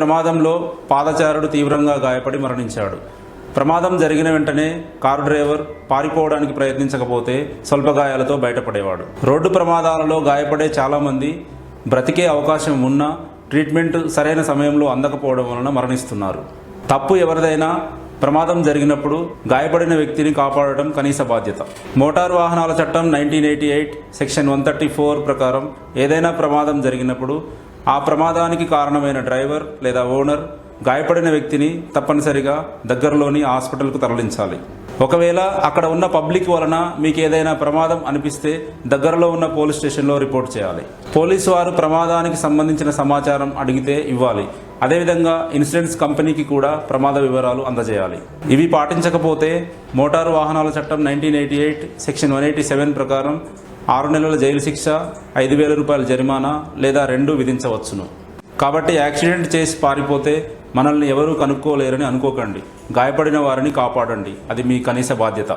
ప్రమాదంలో పాదచారుడు తీవ్రంగా గాయపడి మరణించాడు. ప్రమాదం జరిగిన వెంటనే కారు డ్రైవర్ పారిపోవడానికి ప్రయత్నించకపోతే స్వల్ప గాయాలతో బయటపడేవాడు. రోడ్డు ప్రమాదాలలో గాయపడే చాలామంది బ్రతికే అవకాశం ఉన్నా ట్రీట్మెంట్ సరైన సమయంలో అందకపోవడం వలన మరణిస్తున్నారు. తప్పు ఎవరిదైనా ప్రమాదం జరిగినప్పుడు గాయపడిన వ్యక్తిని కాపాడటం కనీస బాధ్యత. మోటారు వాహనాల చట్టం 1988 సెక్షన్ 134 ప్రకారం ఏదైనా ప్రమాదం జరిగినప్పుడు ఆ ప్రమాదానికి కారణమైన డ్రైవర్ లేదా ఓనర్ గాయపడిన వ్యక్తిని తప్పనిసరిగా దగ్గరలోని హాస్పిటల్కు తరలించాలి. ఒకవేళ అక్కడ ఉన్న పబ్లిక్ వలన మీకు ఏదైనా ప్రమాదం అనిపిస్తే దగ్గరలో ఉన్న పోలీస్ స్టేషన్లో రిపోర్ట్ చేయాలి. పోలీసు వారు ప్రమాదానికి సంబంధించిన సమాచారం అడిగితే ఇవ్వాలి. అదేవిధంగా ఇన్సూరెన్స్ కంపెనీకి కూడా ప్రమాద వివరాలు అందజేయాలి. ఇవి పాటించకపోతే మోటారు వాహనాల చట్టం 1988 సెక్షన్ 187 ప్రకారం 6 నెలల జైలు శిక్ష, 5,000 రూపాయల జరిమానా లేదా 2 విధించవచ్చును. కాబట్టి యాక్సిడెంట్ చేసి పారిపోతే మనల్ని ఎవరూ కనుక్కోలేరని అనుకోకండి. గాయపడిన వారిని కాపాడండి. అది మీ కనీస బాధ్యత.